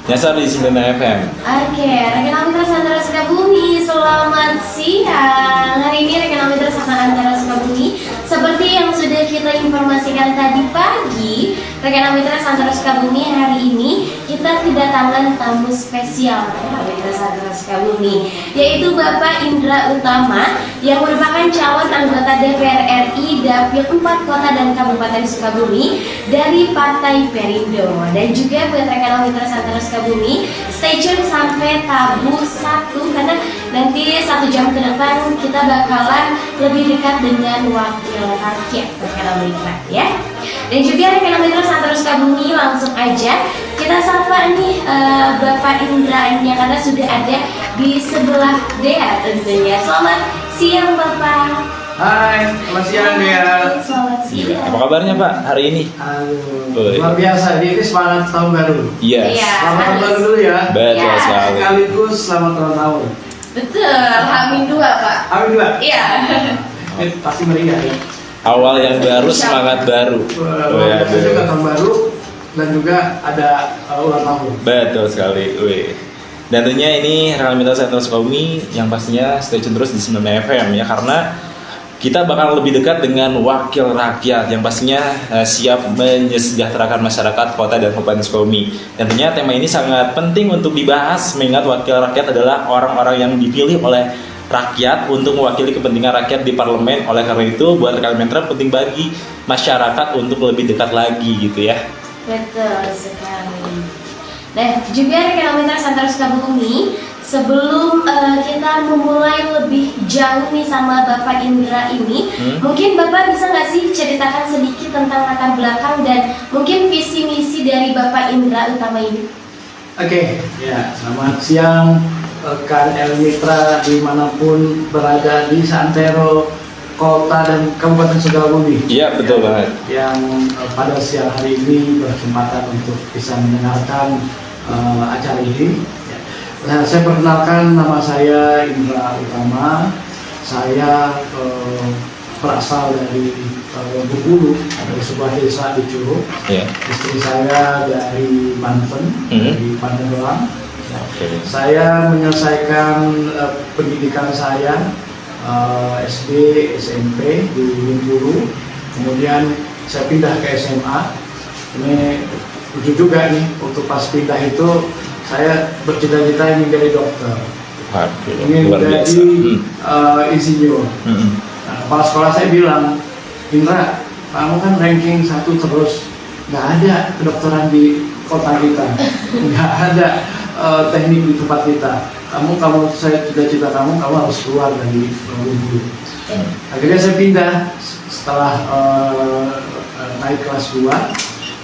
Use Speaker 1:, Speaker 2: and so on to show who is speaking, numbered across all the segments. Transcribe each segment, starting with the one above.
Speaker 1: Nyasar di 9 FM.
Speaker 2: Oke, rekan Amitra Antara Sukabumi, selamat siang. Hari ini rekan Amitra Antara Sukabumi, seperti yang sudah kita informasikan tadi pagi, rekan Amitra Antara Sukabumi, hari ini kita kedatangan tamu spesial rekan Amitra Antara Sukabumi, yaitu Bapak Indra Utama yang merupakan calon anggota DPR RI Dapil 4 Kota dan Kabupaten Sukabumi dari Partai Perindo. Dan juga buat rekan Amitra Antara Sukabumi, stay tune sampai tabu 1 karena nanti 1 jam ke depan kita bakalan lebih dekat dengan wakil rakyat rekan Amitra ya. Dan juga rekan Amitra Antara Sukabumi, langsung aja kita sapa nih Bapak Indra yang karena sudah ada di sebelah Dea tentunya. Selamat siang Bapak.
Speaker 3: Hai, selamat siang Dea.
Speaker 2: Selamat siang.
Speaker 1: Apa kabarnya Pak hari ini?
Speaker 3: Luar biasa, ini semangat tahun baru.
Speaker 1: Yes.
Speaker 2: Iya.
Speaker 3: Selamat tahun baru dulu ya.
Speaker 1: Betul
Speaker 2: Ya.
Speaker 1: sekali.
Speaker 3: Sekaligus selamat ulang tahun.
Speaker 2: Betul, Hamin 2 Pak.
Speaker 3: Amin dua.
Speaker 2: Iya.
Speaker 3: Pasti meriah ya.
Speaker 1: Awal yang baru, semangat baru.
Speaker 3: Luar biasa juga tahun baru dan juga ada ulang tahun.
Speaker 1: Betul sekali. Wih. Dan tentunya ini rekan Amitra Antara Sukabumi yang pastinya stay tune terus di 9 FM ya, karena kita bakal lebih dekat dengan wakil rakyat yang pastinya siap menyejahterakan masyarakat kota dan kabupaten Sukabumi. Dan tentunya tema ini sangat penting untuk dibahas, mengingat wakil rakyat adalah orang-orang yang dipilih oleh rakyat untuk mewakili kepentingan rakyat di parlemen. Oleh karena itu, buat rekan Mitra penting bagi masyarakat untuk lebih dekat lagi gitu ya.
Speaker 2: Betul sekali. Nah, juga rekan Amitra Antara Sukabumi, sebelum kita memulai lebih jauh nih sama Bapak Indra ini, mungkin Bapak bisa nggak sih ceritakan sedikit tentang latar belakang dan mungkin visi misi dari Bapak Indra Utama ini?
Speaker 3: Oke, ya selamat siang rekan El Mitra dimanapun berada di santero kota dan kabupaten Sukabumi.
Speaker 1: Iya, betul banget.
Speaker 3: Yang pada siang hari ini berkesempatan untuk bisa mendengarkan acara ini. Nah, saya perkenalkan, nama saya Indra Utama. Saya berasal dari Bengkulu, dari sebuah desa di Curug.
Speaker 1: Iya.
Speaker 3: Istri saya dari Banten, dari Pandeglang.
Speaker 1: Oke.
Speaker 3: Saya menyelesaikan pendidikan saya SD, SMP di Bengkulu. Kemudian saya pindah ke SMA. Ini lucu juga nih, untuk pas pindah itu saya bercita-cita ingin jadi dokter,
Speaker 1: Waduh,
Speaker 3: ingin
Speaker 1: luar biasa.
Speaker 3: jadi insinyur. Nah, kepala sekolah saya bilang, Indra, kamu kan ranking 1 terus, nggak ada kedokteran di kota kita, nggak ada teknik di tempat kita. Kamu saya cita-cita kamu harus keluar dari Bengkulu. Akhirnya saya pindah setelah naik kelas 2.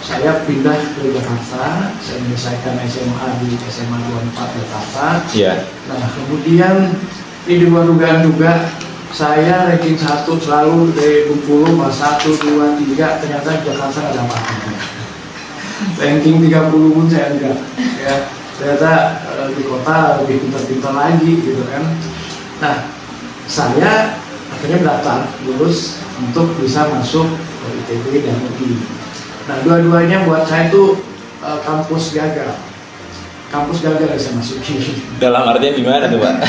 Speaker 3: Saya pindah ke Jakarta, saya menyelesaikan SMA di SMA 24 Jakarta.
Speaker 1: Iya.
Speaker 3: Nah, kemudian ini di luar dugaan juga, saya ranking 1 selalu dari Bengkulu, pas 1, 2, 3, ternyata di Jakarta nggak ada apa-apa. Ranking 30 pun saya enggak. Ya, ternyata di kota lebih pintar-pintar lagi gitu kan. Nah, saya akhirnya daftar lulus untuk bisa masuk ke ITB dan UI. Nah, dua-duanya buat saya itu kampus gagal. Kampus gagal saya masuki.
Speaker 1: Dalam artian gimana tuh Pak?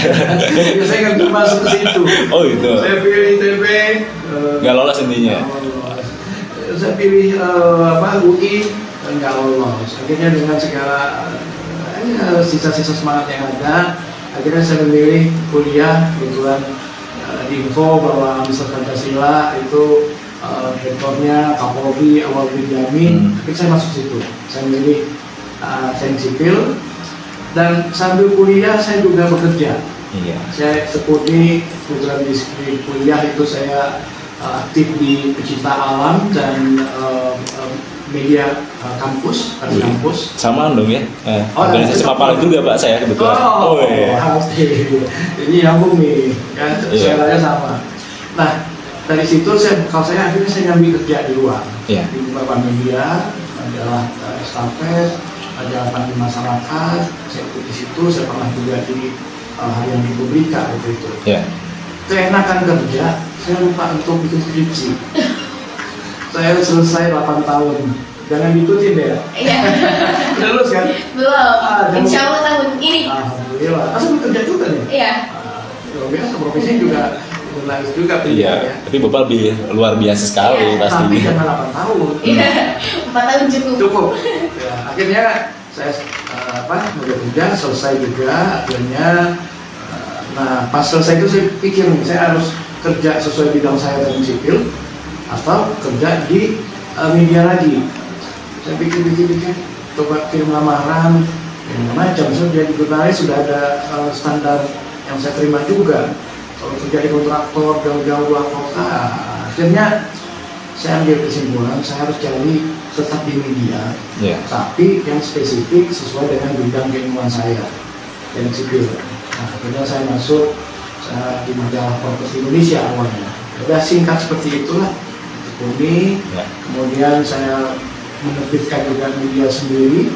Speaker 3: Saya nggak bisa masuk ke situ.
Speaker 1: Oh gitu.
Speaker 3: Saya pilih ITB.
Speaker 1: Nggak lolos intinya.
Speaker 3: Nggak lolos. Saya pilih UI dan nggak lolos. Akhirnya dengan segala sisa-sisa semangat yang ada, akhirnya saya memilih kuliah. Kebetulan diinfo bahwa Mr. Pancasila itu rektornya Kapolri Awal Benjamin, tapi saya masuk situ. Saya memilih teknik sipil dan sambil kuliah saya juga bekerja.
Speaker 1: Iya.
Speaker 3: Saya tekuni program di kuliah itu saya aktif di pecinta alam dan media kampus, pada kampus.
Speaker 1: Sama dong ya. Organisasi
Speaker 3: sama.
Speaker 1: Mapal juga Pak saya kebetulan.
Speaker 3: Pasti. Ini nyambung nih, kan? Selera sama. Nah, dari situ kalau saya akhirnya saya ngambil kerja di luar.
Speaker 1: Iya.
Speaker 3: Di beberapa media, adalah estafet, majalah Panti Masyarakat. Saya ikut di situ. Saya pernah juga di Harian Republika itu.
Speaker 1: Iya.
Speaker 3: Keenakan kerja, saya lupa untuk bikin skripsi. Saya selesai 8 tahun jangan diikutin ya.
Speaker 2: Iya.
Speaker 3: Udah lulus kan?
Speaker 2: Belum.
Speaker 3: jangan-
Speaker 2: Insya Allah tahun ini.
Speaker 3: Alhamdulillah. Masa bekerja juga nih?
Speaker 2: Iya.
Speaker 3: Luar biasa, profesinya juga menarik juga
Speaker 1: Iya,
Speaker 3: pendidikan ya.
Speaker 1: tapi Bapak lebih luar biasa sekali
Speaker 2: Iya,
Speaker 3: Tapi
Speaker 1: pastinya.
Speaker 3: jangan 8 tahun.
Speaker 2: Iya. 4 tahun cukup.
Speaker 3: Cukup. Ya, akhirnya saya udah kerja selesai juga akhirnya. Nah pas selesai itu saya pikir nih, saya harus kerja sesuai bidang saya teknik sipil atau kerja di media lagi. Saya pikir, coba kirim lamaran, macam saya di Gutarai sudah ada standar yang saya terima juga. Kalau kerja di kontraktor jauh-jauh luar kota, akhirnya saya ambil kesimpulan saya harus cari tetap di media,
Speaker 1: Iya.
Speaker 3: tapi yang spesifik sesuai dengan bidang keilmuan saya, teknik sipil. Nah, akhirnya saya masuk di majalah Forbes Indonesia awalnya. Udah singkat seperti itulah, tekuni.
Speaker 1: Ya.
Speaker 3: Kemudian saya menerbitkan juga media sendiri,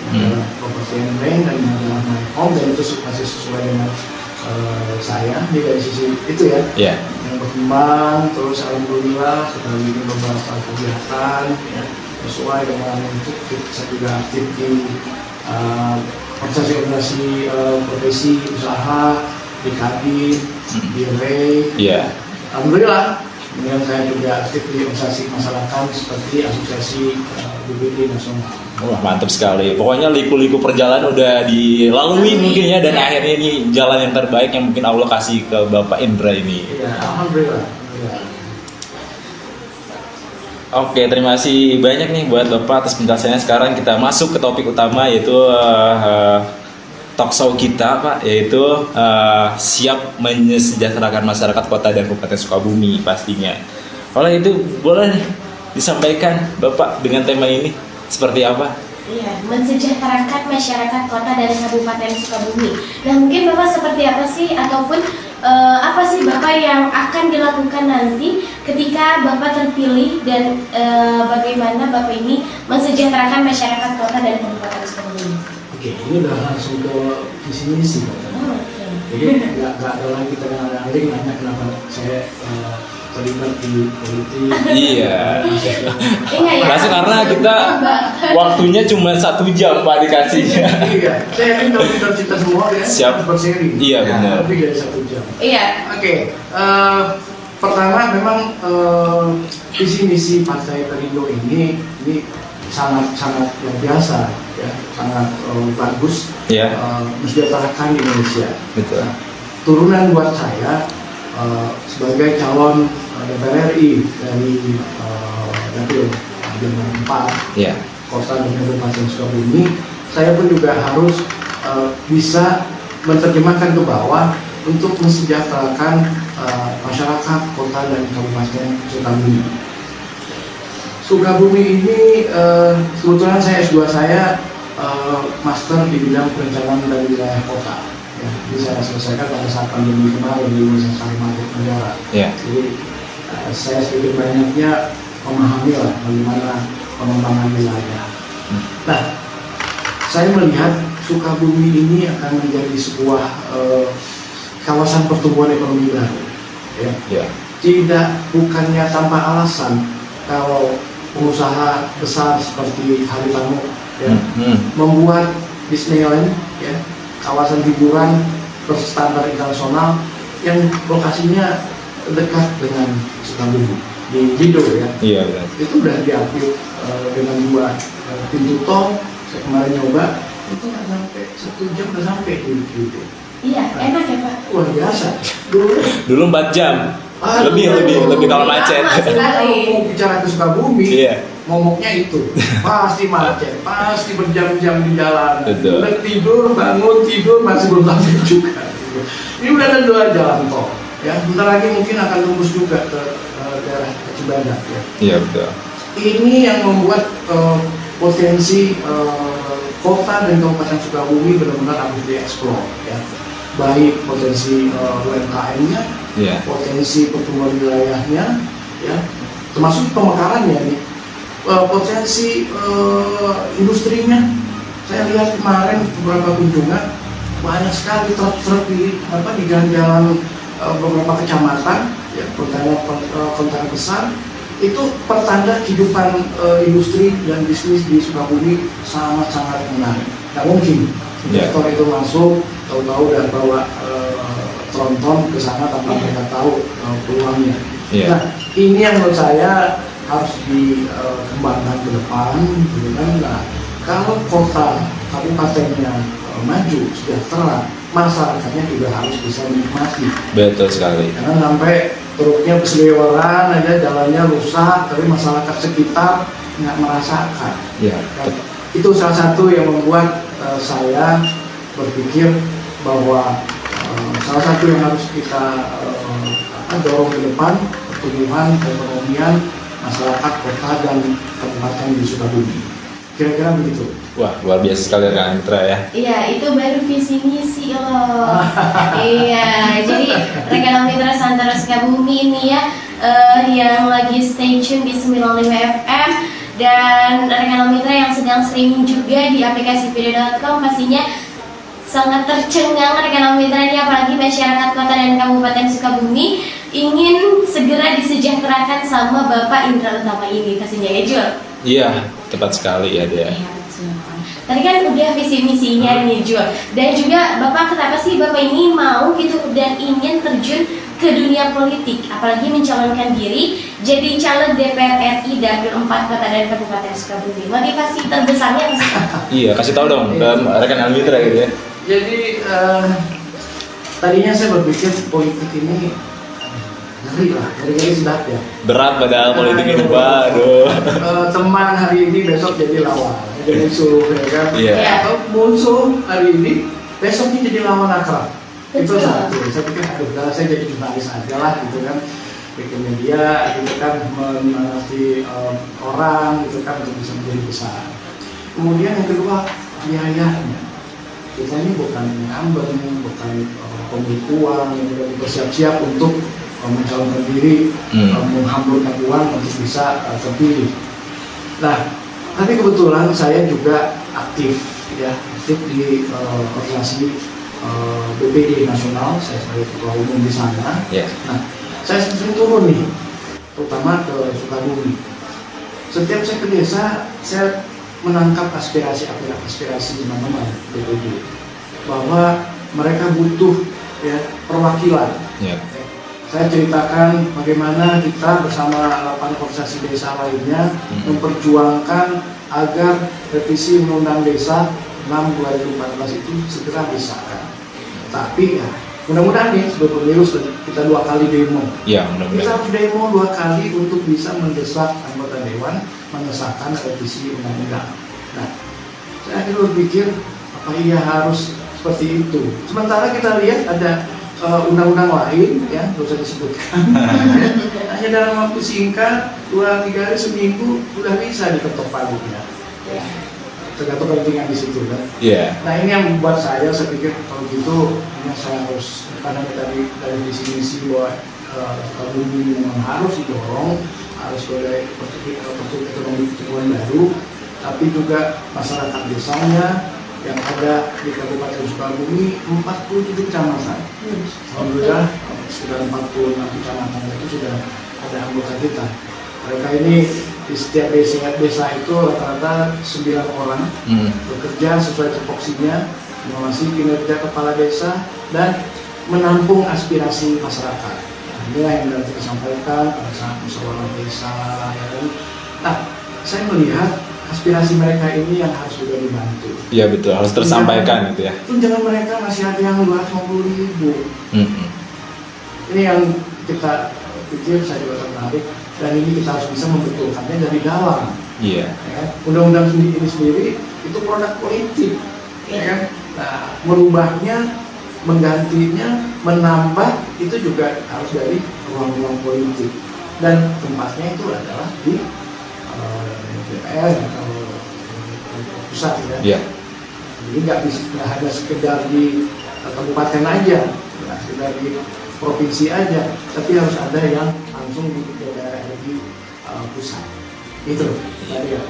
Speaker 3: Forbes Bank dan majalah My Home, dan itu masih sesuai dengan saya. Ini dari sisi itu ya.
Speaker 1: Iya.
Speaker 3: Yang berkembang, terus alhamdulillah sudah bikin beberapa kegiatan ya, sesuai dengan itu. Saya juga aktif di organisasi profesi usaha di Kadin, di REI.
Speaker 1: Iya.
Speaker 3: Alhamdulillah. Kemudian saya juga aktif di organisasi masyarakat seperti asosiasi BPD nasional.
Speaker 1: Wah, mantap sekali. Pokoknya liku-liku perjalanan udah dilalui mungkin ya, dan akhirnya ini jalan yang terbaik yang mungkin Allah kasih ke Bapak Indra ini.
Speaker 3: Ya, alhamdulillah. Alhamdulillah.
Speaker 1: Oke, terima kasih banyak nih buat Bapak atas penjelasannya. Sekarang kita masuk ke topik utama, yaitu talk show kita, Pak, yaitu siap mensejahterakan masyarakat kota dan Kabupaten Sukabumi pastinya. Oleh itu, boleh nih disampaikan Bapak dengan tema ini seperti apa?
Speaker 2: Iya, mensejahterakan masyarakat kota dan Kabupaten Sukabumi. Nah, mungkin Bapak seperti apa sih, ataupun apa sih Bapak yang akan dilakukan nanti ketika Bapak terpilih, dan bagaimana Bapak ini mensejahterakan masyarakat kota dan Kabupaten Sukabumi?
Speaker 3: Oke, ini udah langsung ke visi misi, Pak.
Speaker 2: Oh, oke.
Speaker 3: Jadi nggak ada lagi kadang-kadang nanya kenapa saya terlibat di politik.
Speaker 1: Iya.
Speaker 2: Iya, ya.
Speaker 1: Masih karena kita waktunya cuma 1 jam Pak dikasihnya.
Speaker 3: Iya, saya yakin kalau kita semua ya
Speaker 1: Siap.
Speaker 3: berseri.
Speaker 1: Iya, benar.
Speaker 3: Lebih dari 1 jam.
Speaker 2: Iya.
Speaker 3: Oke, pertama memang visi misi Partai Perindo ini sangat luar biasa, ya, sangat bagus.
Speaker 1: Iya.
Speaker 3: Mensejahterakan Indonesia.
Speaker 1: Betul.
Speaker 3: Turunan buat saya sebagai calon DPR RI dari dapil 4
Speaker 1: Iya.
Speaker 3: Kota dan Kabupaten Sukabumi, saya pun juga harus bisa menerjemahkan ke bawah untuk mensejahterakan masyarakat kota dan Kabupaten Sukabumi. Sukabumi ini kebetulan saya S2 saya master di bidang perencanaan dan wilayah kota. Ya, jadi saya selesaikan pada saat pandemi kemarin di Universitas Kalimantan Negara.
Speaker 1: Iya.
Speaker 3: Jadi saya sedikit banyaknya memahami lah bagaimana pengembangan wilayah. Nah, saya melihat Sukabumi ini akan menjadi sebuah kawasan pertumbuhan ekonomi baru. Ya.
Speaker 1: Iya.
Speaker 3: Bukannya tanpa alasan kalau pengusaha besar seperti Haritano ya, membuat Disneyland, ya, kawasan hiburan berstandar internasional yang lokasinya dekat dengan Sukabumi di Lido ya.
Speaker 1: Iya, benar.
Speaker 3: Itu udah diambil dengan 2 pintu tol. Saya kemarin nyoba itu nggak sampai 1 jam udah sampai di Lido.
Speaker 2: Iya, enak ya Pak.
Speaker 3: Luar biasa.
Speaker 1: Dulu 4 jam. Lebih kalau macet.
Speaker 3: Kalau mau bicara ke Sukabumi,
Speaker 1: Iya.
Speaker 3: momoknya itu pasti macet, pasti berjam-jam di jalan.
Speaker 1: Betul.
Speaker 3: Udah tidur, bangun, tidur, masih belum sampai juga. Ini udah ada 2 jalan tol. Ya, bentar lagi mungkin akan tembus juga ke daerah Cibadak. Ya.
Speaker 1: Iya, betul.
Speaker 3: Ini yang membuat potensi kota dan Kabupaten Sukabumi benar-benar harus dieksplor. Ya. Baik potensi UMKM-nya,
Speaker 1: Iya.
Speaker 3: potensi pertumbuhan wilayahnya, ya, termasuk pemekarannya nih, potensi industrinya. Saya lihat kemarin beberapa kunjungan banyak sekali truk-truk di jalan-jalan beberapa kecamatan, ya, kota besar itu pertanda kehidupan industri dan bisnis di Sukabumi sangat-sangat menarik. Nggak mungkin investor itu masuk tahu-tahu dan bawa tronton ke sana tanpa mereka tahu peluangnya. Nah, ini yang menurut saya harus dikembangkan ke depan, gitu kan. Nah, kalau kota kabupatennya maju, sejahtera, masyarakatnya juga harus bisa menikmati.
Speaker 1: Betul sekali.
Speaker 3: Karena sampai truknya berseliweran aja, jalannya rusak, tapi masyarakat sekitar nggak merasakan.
Speaker 1: Ya.
Speaker 3: Dan itu salah satu yang membuat saya berpikir bahwa salah satu yang harus kita dorong ke depan, pertumbuhan perekonomian masyarakat kota dan kabupaten di Sukabumi. Kira-kira begitu.
Speaker 1: Wah, luar biasa sekali rekan Mitra ya.
Speaker 2: Iya, itu baru visi misi loh. Iya, jadi rekan Mitra Santara Sukabumi ini ya, yang lagi stay tune di 95 FM dan rekan Mitra yang sedang streaming juga di aplikasi video.com pastinya sangat tercengang rekan Mitra ini, apalagi masyarakat kota dan kabupaten Sukabumi ingin segera disejahterakan sama Bapak Indra Utama ini pastinya ya Jul.
Speaker 1: Iya, tepat sekali ya dia.
Speaker 2: Iya, betul. Tadi kan udah visi misinya nih Jul, dan juga Bapak kenapa sih Bapak ini mau gitu dan ingin terjun ke dunia politik, apalagi mencalonkan diri jadi caleg DPR RI Dapil 4 Kota dan Kabupaten Sukabumi. Motivasi terbesarnya apa sih?
Speaker 1: Iya, kasih tahu dong ke rekan Mitra gitu ya.
Speaker 3: Jadi tadinya saya berpikir politik ini ngeri lah, ngeri sedap ya.
Speaker 1: Berat padahal politik ini, waduh.
Speaker 3: Teman hari ini besok jadi lawan, jadi musuh ya kan.
Speaker 1: Iya.
Speaker 3: Atau musuh hari ini besoknya jadi lawan akrab. Itu
Speaker 2: Betul.
Speaker 3: satu. Saya pikir aduh, saya jadi jurnalis aja lah gitu kan, bikin media gitu kan, menasihati orang gitu kan untuk bisa menjadi besar. Kemudian yang kedua biayanya. Kita ini bukan ngambeng, bukan pemilik uang yang sudah bersiap-siap untuk mencalonkan diri, menghamburkan uang untuk bisa terpilih. Nah, tapi kebetulan saya juga aktif di organisasi BPD nasional, saya sebagai ketua umum di sana.
Speaker 1: Yeah.
Speaker 3: Nah, saya sering turun nih, terutama ke Sukabumi. Setiap saya ke desa, saya menangkap aspirasi teman-teman BPD bahwa mereka butuh perwakilan.
Speaker 1: Yeah.
Speaker 3: Saya ceritakan bagaimana kita bersama 8 organisasi desa lainnya memperjuangkan agar revisi Undang-Undang Desa 6/2014 itu segera disahkan. Tapi ya mudah-mudahan nih sebelum pemilu kita 2 kali demo.
Speaker 1: Iya,
Speaker 3: Kita
Speaker 1: mudah-mudahan.
Speaker 3: harus demo 2 kali untuk bisa mendesak anggota dewan mengesahkan revisi undang-undang. Nah, saya akhirnya berpikir apa iya harus seperti itu. Sementara kita lihat ada undang-undang lain ya, nggak usah disebutkan. Hanya dalam waktu singkat 2-3 hari seminggu sudah bisa diketok palunya. Tergantung kepentingan di situ kan.
Speaker 1: Iya.
Speaker 3: Nah ini yang membuat saya pikir kalau gitu ini saya harus, karena dari misi bahwa Sukabumi memang harus didorong, harus oleh ekonomi pertumbuhan baru, tapi juga masyarakat desanya yang ada di Kabupaten Sukabumi 47 kecamatan. Alhamdulillah sudah 46 kecamatan itu sudah ada anggota kita. Mereka ini di setiap desa itu rata-rata 9 orang bekerja sesuai tupoksinya, mengawasi kinerja kepala desa dan menampung aspirasi masyarakat. Nah, inilah yang nanti disampaikan pada saat musyawarah desa. Ya. Nah, saya melihat aspirasi mereka ini yang harus juga dibantu.
Speaker 1: Iya betul, harus tersampaikan gitu ya.
Speaker 3: Tunjangan mereka masih ada yang 250.000. Ini yang kita pikir saya juga tertarik, dan ini kita harus bisa membetulkannya dari dalam.
Speaker 1: Iya.
Speaker 3: Ya, undang-undang ini sendiri itu produk politik, ya kan? Nah, merubahnya, menggantinya, menambah itu juga harus dari ruang-ruang politik, dan tempatnya itu adalah di DPR atau pusat ya.
Speaker 1: Iya.
Speaker 3: Jadi nggak hanya sekedar di kabupaten aja, nggak sekedar di provinsi aja, tapi harus ada yang langsung di DPR RI pusat. Itu tadi ya.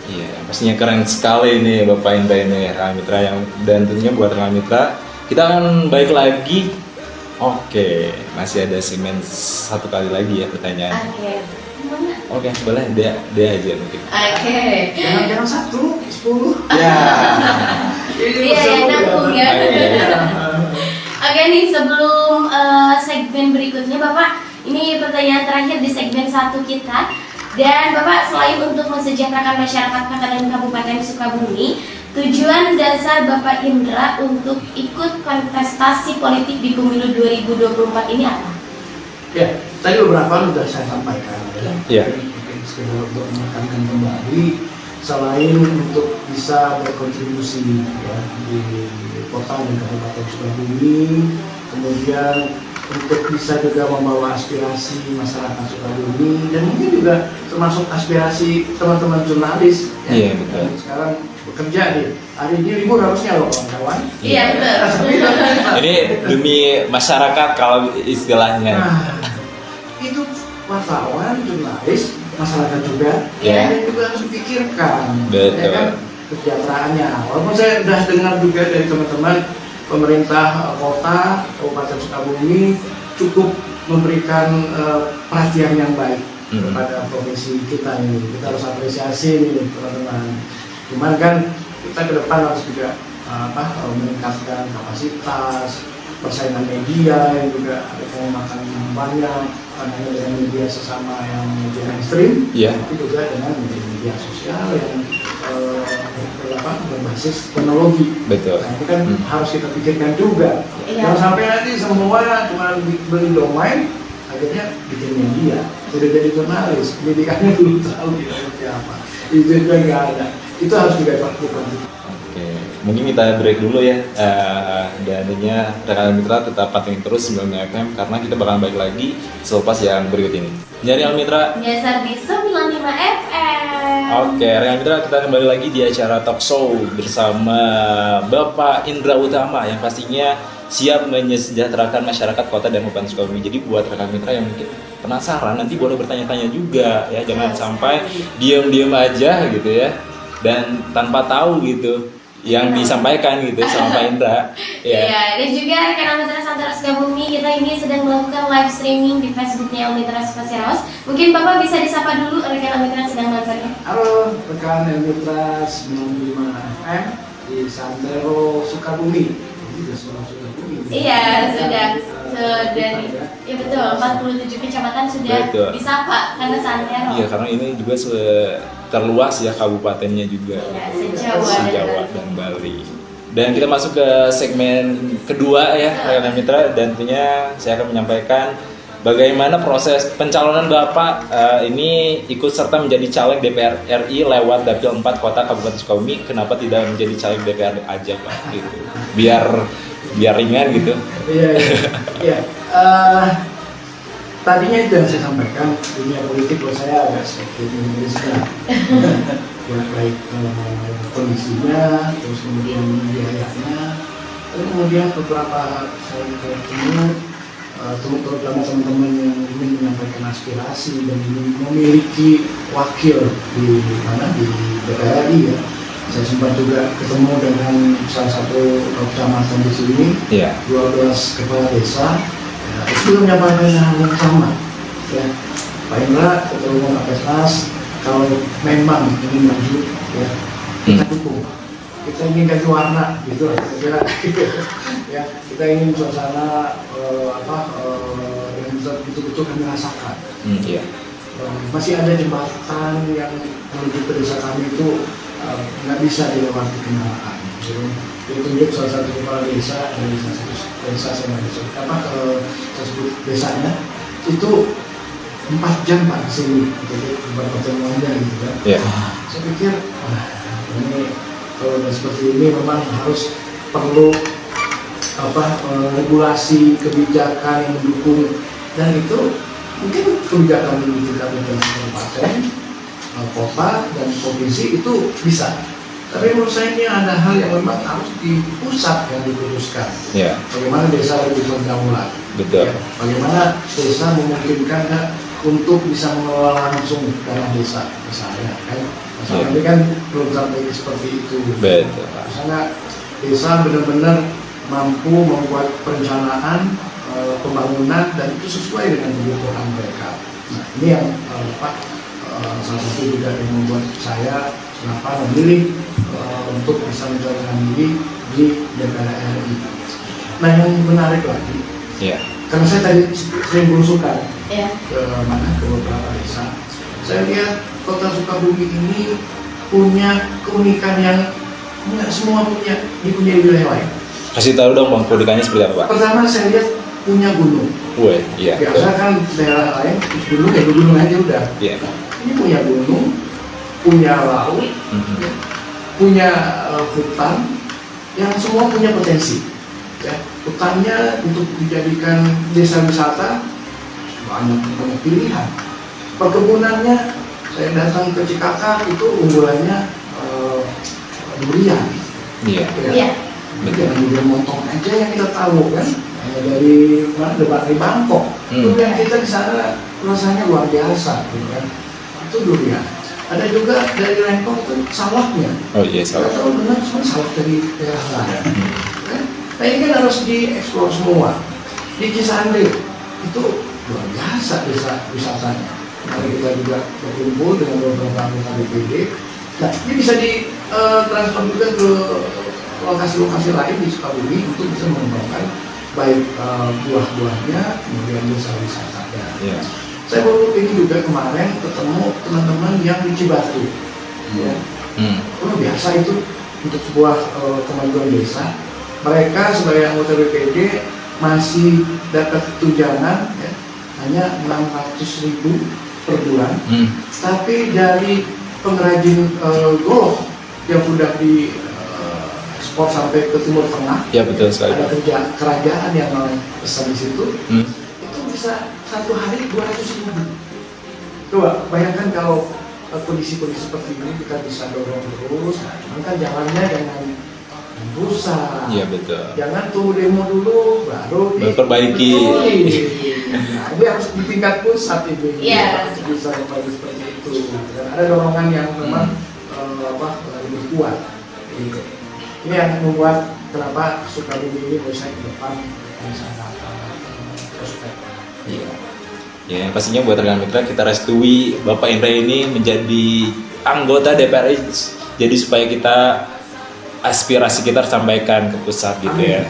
Speaker 1: Iya, pastinya keren sekali nih Bapak Indra ini Rekan Mitra, yang dan tentunya buat Rekan Mitra kita akan balik lagi Oke, masih ada segmen satu kali lagi ya pertanyaan.
Speaker 2: Oke.
Speaker 1: Oke, boleh dia aja mungkin.
Speaker 2: Oke.
Speaker 3: Jangan 10. Ya.
Speaker 2: Iya, ya, nanggung ya. Oke nih, sebelum segmen berikutnya Bapak, ini pertanyaan terakhir di segmen 1 kita. Dan Bapak, selain untuk mensejahterakan masyarakat Kota dan Kabupaten Sukabumi, tujuan dasar Bapak Indra untuk ikut kontestasi politik di Pemilu 2024 ini apa?
Speaker 3: Ya, tadi beberapa sudah saya sampaikan ya.
Speaker 1: Iya.
Speaker 3: Mungkin sekedar untuk menekankan kembali, selain untuk bisa berkontribusi ya, di kota dan kabupaten Sukabumi, kemudian untuk bisa juga membawa aspirasi masyarakat Sukabumi dan mungkin juga termasuk aspirasi teman-teman jurnalis ya,
Speaker 1: Iya, betul.
Speaker 3: yang sekarang bekerja nih. Hari ini libur harusnya loh kawan-kawan.
Speaker 2: Iya, betul.
Speaker 1: Ini demi masyarakat kalau istilahnya.
Speaker 3: Nah, itu wartawan, jurnalis, masyarakat juga,
Speaker 2: Iya.
Speaker 3: yang juga harus dipikirkan,
Speaker 1: Betul.
Speaker 3: ya kan, kesejahteraannya. Walaupun saya sudah dengar juga dari teman-teman pemerintah kota Kabupaten Sukabumi cukup memberikan perhatian yang baik kepada provinsi kita ini. Kita harus apresiasi nih teman-teman. Cuman kan kita ke depan harus juga meningkatkan kapasitas, persaingan media yang juga ada makan banyak, hanya dengan media sesama yang media mainstream,
Speaker 1: Iya.
Speaker 3: tapi juga dengan media sosial yang berbasis teknologi.
Speaker 1: Betul.
Speaker 3: Nah, itu kan harus kita pikirkan juga.
Speaker 2: Iya.
Speaker 3: Jangan sampai nanti semua cuma beli domain, akhirnya bikin media, sudah jadi jurnalis, pendidikannya belum tahu kita seperti apa. Itu juga nggak ada. Itu harus juga dilakukan.
Speaker 1: Oke, mungkin kita break dulu ya. Dan intinya rekan mitra tetap pantengin terus 95 FM karena kita bakal balik lagi selepas yang berikut ini. Nyari Al Mitra.
Speaker 2: Biasa di 95 FM.
Speaker 1: Oke, rekan mitra kita kembali lagi di acara talk show bersama Bapak Indra Utama yang pastinya siap menyejahterakan masyarakat kota dan Kabupaten Sukabumi. Jadi buat rekan mitra yang mungkin penasaran nanti boleh bertanya-tanya juga ya, jangan sampai diam-diam aja gitu ya dan tanpa tahu gitu yang disampaikan gitu sama Pak Indra.
Speaker 2: Iya, dan juga rekan Mitra Santara Sukabumi, kita ini sedang melakukan live streaming di Facebooknya Mitra Spasiaros. Mungkin Bapak bisa disapa dulu rekan Mitra sedang nontonnya.
Speaker 3: Halo rekan Mitra 95 FM di Santero Sukabumi. Ini sudah semua Sukabumi.
Speaker 2: Iya, sudah ya betul, 47 kecamatan sudah
Speaker 1: Betul.
Speaker 2: disapa karena Santero.
Speaker 1: Iya, karena ini juga terluas ya kabupatennya juga.
Speaker 2: Iya,
Speaker 1: Jawa dan Bali. Dan kita masuk ke segmen kedua ya, rekan mitra, dan tentunya saya akan menyampaikan bagaimana proses pencalonan Bapak ini ikut serta menjadi caleg DPR RI lewat Dapil 4 Kota Kabupaten Sukabumi. Kenapa tidak menjadi caleg DPR aja Pak? Gitu. Biar ringan gitu.
Speaker 3: Iya. Tadinya itu yang saya sampaikan, dunia politik buat saya agak sedikit mengeliskan. Baik kondisinya, terus kemudian biayanya, terus kemudian beberapa saya ketemu terutama teman-teman yang ingin menyampaikan aspirasi dan ingin memiliki wakil di DPR RI ya. Saya sempat juga ketemu dengan salah satu kecamatan di sini, 12 kepala desa. Itu menyampaikan hal yang sama ya, Pak Indra, Ketua Umum Apesnas, kalau memang ingin maju ya, kita dukung, kita ingin ganti warna gitu lah kira-kira ya, kita ingin suasana yang betul-betul kami rasakan. Masih ada jembatan yang menuju ke desa kami itu nggak bisa dilewati kendaraan. Ditunjuk salah satu kepala desa dari salah satu desa saya sebut desanya itu 4 jam Pak kesini untuk pertemuannya gitu kan. Saya pikir ini kalau seperti ini memang harus perlu regulasi kebijakan yang mendukung, dan itu mungkin kebijakan di tingkat kabupaten, kota dan provinsi itu bisa. Tapi menurut saya ini ada hal yang memang harus di pusat yang diputuskan. Bagaimana desa lebih berdaulat.
Speaker 1: Betul.
Speaker 3: Bagaimana desa memungkinkan untuk bisa mengelola langsung dana desa misalnya kan. Masalah ini kan belum sampai seperti itu.
Speaker 1: Betul.
Speaker 3: Misalnya desa benar-benar mampu membuat perencanaan pembangunan dan itu sesuai dengan kebutuhan mereka. Nah ini yang salah satu juga yang membuat saya kenapa memilih untuk bisa mencalonkan diri di DPR RI. Nah yang menarik lagi, karena saya tadi sering berusukan ke beberapa desa, saya lihat kota Sukabumi ini punya keunikan yang nggak semua dipunyai wilayah lain.
Speaker 1: Kasih tahu dong Bang, keunikannya seperti apa Pak?
Speaker 3: Pertama saya lihat punya gunung. Biasa kan daerah lain gunung ya gunung aja udah. Ini punya gunung, punya laut, punya hutan yang semua punya potensi. Ya, hutannya untuk dijadikan desa wisata banyak pilihan. Perkebunannya saya datang ke Cikakak itu unggulannya durian. Jangan durian montong aja yang kita tahu kan. Dari Bangkok, durian kita di sana rasanya luar biasa, kan? Itu durian. Ada juga dari Lengkong itu salaknya.
Speaker 1: Salak.
Speaker 3: Tahu benar semua salak dari daerah lain. Nah ini kan harus dieksplor semua. Di Cisande itu luar biasa desa wisatanya. Mari kita juga berkumpul dengan beberapa anggota DPD. Nah ini bisa ditransfer juga ke lokasi-lokasi lain di Sukabumi untuk bisa mengembangkan baik buah-buahnya, kemudian desa wisatanya. Saya baru ini juga kemarin ketemu teman-teman yang di Cibatu. Luar biasa itu untuk sebuah kemajuan desa. Mereka sebagai anggota BPD masih dapat tunjangan hanya 600.000 per bulan. Tapi dari pengrajin golok yang sudah di ekspor sampai ke Timur Tengah,
Speaker 1: betul sekali.
Speaker 3: Ada kerajaan yang pesan di situ, itu bisa satu hari 200.000. Coba bayangkan kalau kondisi-kondisi seperti ini kita bisa dorong terus. Nah, kan jalannya jangan rusak.
Speaker 1: Betul.
Speaker 3: Jangan tunggu demo dulu baru
Speaker 1: diperbaiki.
Speaker 3: Nah, ini harus di tingkat pusat itu. Bisa kembali seperti itu. Dan ada dorongan yang memang lebih kuat. Gitu. Ini yang membuat kenapa Sukabumi ini bisa ke depan sangat prospek.
Speaker 1: Pastinya buat rekan mitra kita restui Bapak Indra ini menjadi anggota DPR RI, jadi supaya kita aspirasi kita tersampaikan ke pusat gitu ya.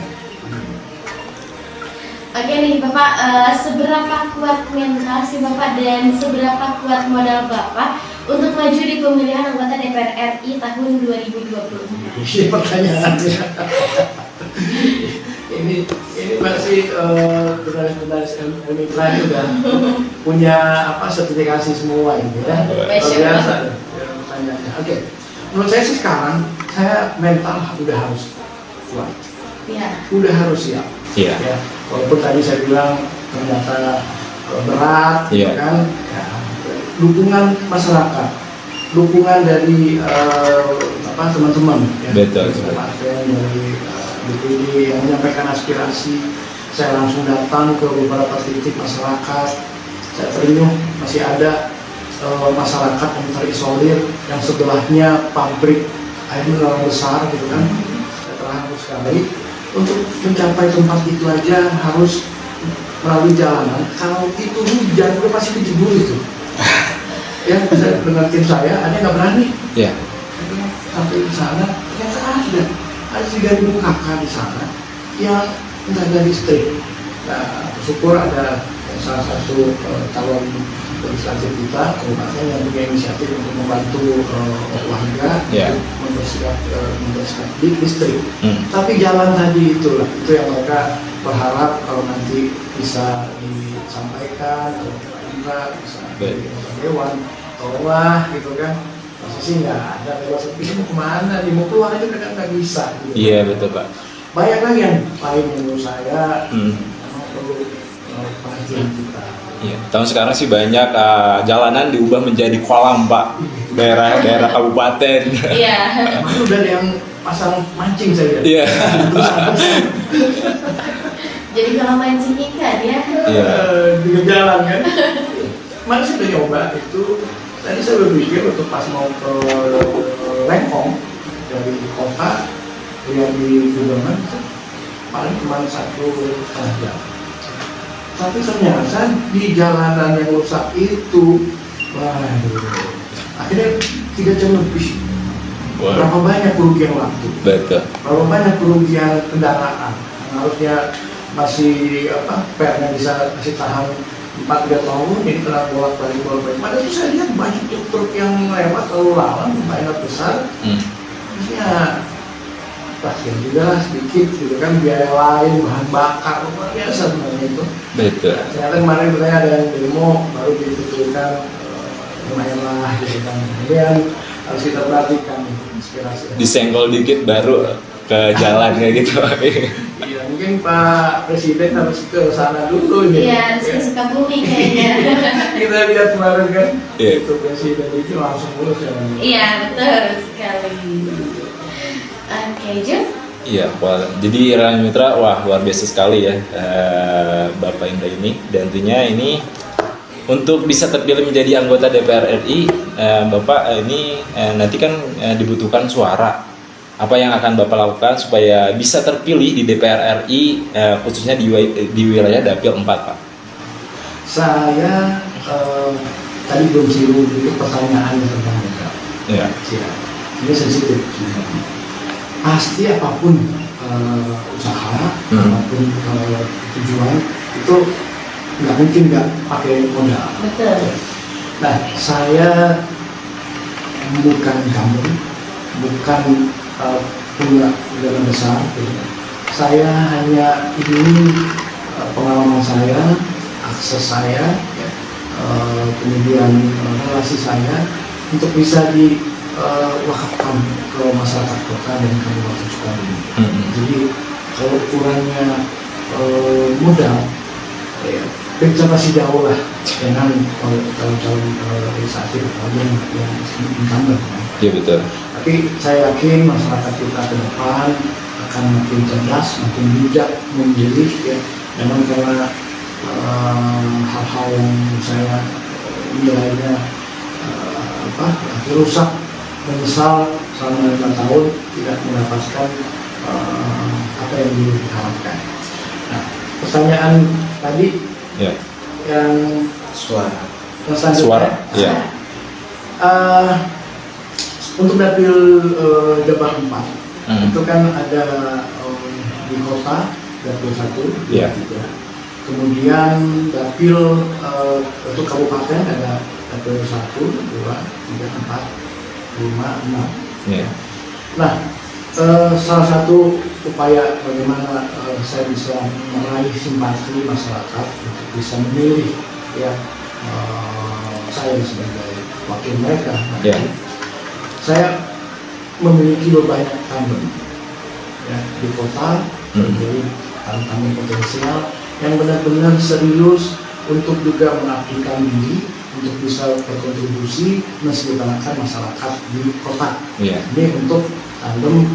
Speaker 2: Oke nih Bapak, seberapa kuat mental sih Bapak dan seberapa kuat modal Bapak untuk maju di pemilihan anggota DPR RI tahun 2024?
Speaker 3: Ini pertanyaannya. ini masih jurnalis mitra juga punya sertifikasi semua ini ya. Luar biasa pertanyaannya. Oke, menurut saya sih sekarang saya mental udah harus kuat. Udah harus siap. Ya, walaupun tadi saya bilang ternyata berat, kan? Ya, dukungan masyarakat, dukungan dari teman-teman, partai dari DPD yang menyampaikan aspirasi. Saya langsung datang ke beberapa titik masyarakat. Saya teringat masih ada masyarakat yang terisolir, yang sebelahnya pabrik air mineral besar, gitu kan? Saya terharu sekali. Untuk mencapai tempat itu aja harus melalui jalanan. Kalau itu hujan, udah pasti kejebur itu. Ya, saya dengan tim saya, ada nggak berani. Sampai di sana, ternyata ada 3.000 kakak di sana yang nggak ada listrik. Nah, syukur ada salah satu calon legislatif kita, kabupaten yang punya inisiatif untuk membantu warga membersihkan listrik. Tapi jalan tadi itu yang mereka berharap kalau nanti bisa disampaikan, kalau kita bisa dari dewan, tolonglah gitu kan. Masih sih nggak ada, bebas mau kemana, mau keluar aja mereka nggak bisa. Gitu.
Speaker 1: Iya betul Pak.
Speaker 3: Banyak lagi yang lain menurut saya memang perlu perhatian kita.
Speaker 1: Tahun sekarang sih banyak jalanan diubah menjadi kolam Pak, daerah kabupaten.
Speaker 3: Malu dari yang pasang mancing saya.
Speaker 2: Jadi kalau mancing ikan ya.
Speaker 3: Di jalan kan. Mana sih udah nyoba itu. Tadi saya berpikir untuk pas mau ke Lengkong dari kota yang di Gubernur paling cuma 1,5 jam. Tapi ternyata di jalanan yang rusak itu, waduh, akhirnya 3 jam lebih.
Speaker 1: Wow.
Speaker 3: Berapa banyak kerugian waktu?
Speaker 1: Betul.
Speaker 3: Berapa banyak kerugian kendaraan? Yang harusnya masih pernya bisa masih tahan 4-3 tahun, ini kena bolak-balik. Padahal itu saya lihat banyak truk yang lewat lalu lalang, banyak besar. Maksudnya pasien juga lah sedikit gitu kan, biaya lain, bahan bakar, luar biasa sebenarnya itu.
Speaker 1: Betul.
Speaker 3: Ternyata kemarin katanya ada yang demo baru dipikirkan lumayan lah gitu kan. Ini yang harus kita perhatikan inspirasi.
Speaker 1: Disenggol dikit baru ke jalan kayak gitu.
Speaker 3: Iya, mungkin Pak Presiden harus ke sana dulu ini.
Speaker 2: Iya, harus ke Sukabumi kayaknya.
Speaker 3: Kita lihat kemarin kan,
Speaker 1: Iya.
Speaker 3: itu Presiden itu langsung mulus ya.
Speaker 2: Iya, betul sekali. Oke, Jun.
Speaker 1: Iya, wah, jadi Rekan Mitra, wah luar biasa sekali ya Bapak Indra ini. Dan tentunya ini untuk bisa terpilih menjadi anggota DPR RI, Bapak ini nanti kan dibutuhkan suara. Apa yang akan Bapak lakukan supaya bisa terpilih di DPR RI, khususnya di wilayah Dapil 4, Pak?
Speaker 3: Saya tadi belum siru itu pertanyaan yang tentang mereka.
Speaker 1: Iya.
Speaker 3: Ya, ini sensitif. Pasti apapun usaha, apapun tujuan itu nggak mungkin nggak pakai modal.
Speaker 2: Betul.
Speaker 3: Nah, saya bukan kamu, bukan punya dana besar. Gitu. Saya hanya ingin pengalaman saya, akses saya, ya, kemudian relasi saya untuk bisa diwakafkan ke masyarakat kota dan kabupaten Sukabumi. Jadi kalau kurangnya modal, ya, kita masih jauh lah dengan calon-calon legislatif atau yang incumbent.
Speaker 1: Iya betul.
Speaker 3: Tapi saya yakin masyarakat kita ke depan akan makin cerdas, makin bijak memilih ya. Memang karena hal-hal yang saya nilainya rusak, menyesal selama 5 tahun tidak mendapatkan apa yang diharapkan. Nah, pertanyaan tadi
Speaker 1: Ya.
Speaker 3: yang yang selanjutnya,
Speaker 1: Suara. Iya.
Speaker 3: Untuk dapil Jabar 4 itu kan ada di kota dapil 1, 2,
Speaker 1: Iya.
Speaker 3: 3. Kemudian dapil untuk kabupaten ada dapil 1, 2, 3, 4, 5, 6.
Speaker 1: Iya.
Speaker 3: Nah, salah satu upaya bagaimana saya bisa meraih simpati masyarakat untuk bisa memilih ya saya sebagai wakil mereka.
Speaker 1: Ya.
Speaker 3: Saya memiliki banyak tandem ya, di kota, jadi tandem potensial yang benar-benar serius untuk juga mengabdikan diri untuk bisa berkontribusi mensejahterakan masyarakat di kota.
Speaker 1: Iya.
Speaker 3: Ini untuk tandem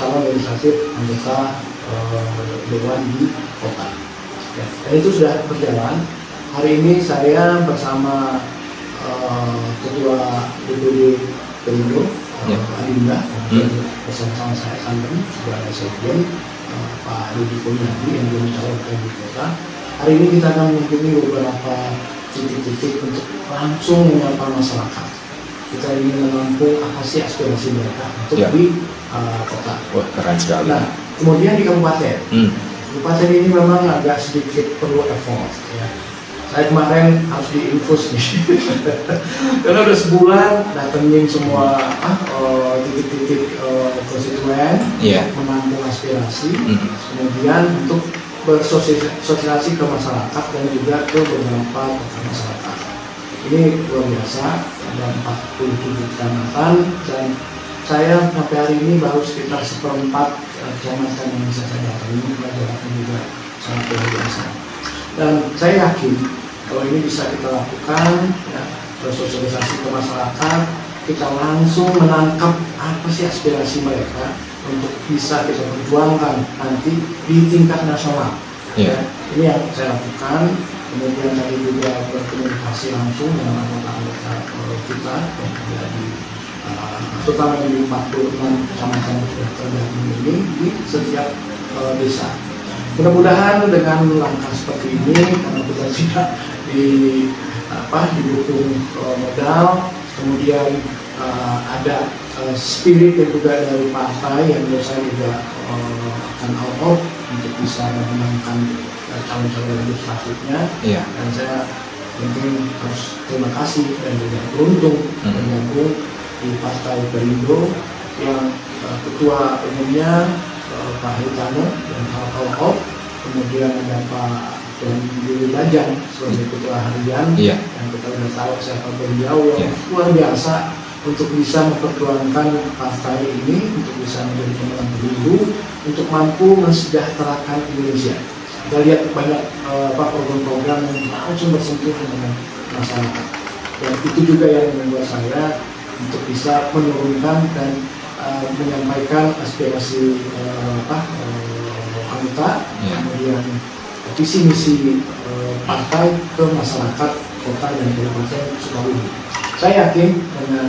Speaker 3: calon legislatif anggota dewan di kota. Ya, dan itu sudah berjalan. Hari ini saya bersama Ketua DPD Perindo, Adinda, bersama saya tandem sebagai sekjen Pak Rudi Koyadi yang mencalonkan di kota. Hari ini kita akan mengunjungi beberapa titik-titik untuk langsung menyapa masyarakat. Kita ingin menampung apa sih aspirasi mereka untuk di kota.
Speaker 1: Wah, keren sekali.
Speaker 3: Nah, kemudian di kabupaten. Kabupaten ini memang agak sedikit perlu effort. Ya. Saya kemarin harus diinfus nih, karena udah sebulan datengin semua titik-titik konstituen, menampung aspirasi, kemudian untuk bersosialisasi ke masyarakat dan juga ke beberapa tokoh masyarakat. Ini luar biasa, ada 47 kecamatan dan saya sampai hari ini baru sekitar 1/4 kecamatan yang bisa saya datangi, pelajaran juga sangat luar biasa. Dan saya yakin kalau ini bisa kita lakukan, ya, bersosialisasi ke masyarakat, kita langsung menangkap apa sih aspirasi mereka untuk bisa kita perjuangkan nanti di tingkat nasional. Ya, ini yang saya lakukan. Kemudian tadi juga berkomunikasi langsung dengan anggota-anggota kita yang ada di terutama di 46 kecamatan yang sudah tergabung ini di setiap desa. mudah-mudahan dengan langkah seperti ini, karena kita tidak didukung modal, kemudian ada spirit yang juga dari partai yang menurut saya juga akan out untuk bisa memenangkan calon-calon legislatifnya. Dan saya mungkin harus terima kasih dan juga beruntung bergabung di Partai Perindo yang ketua umumnya Pak Hitano dan Pak Kauhop, kemudian ada Pak Doni Bajang sebagai ketua harian, yang kita sudah tahu siapa beliau yang luar biasa untuk bisa memperjuangkan partai ini, untuk bisa menjadi pemenang pemilu, untuk mampu mensejahterakan Indonesia. Kita lihat banyak program-program yang langsung bersentuhan dengan masyarakat, dan itu juga yang membuat saya untuk bisa menurunkan dan menyampaikan aspirasi anggota, kemudian visi misi partai ke masyarakat kota dan kabupaten Sukabumi. Saya yakin dengan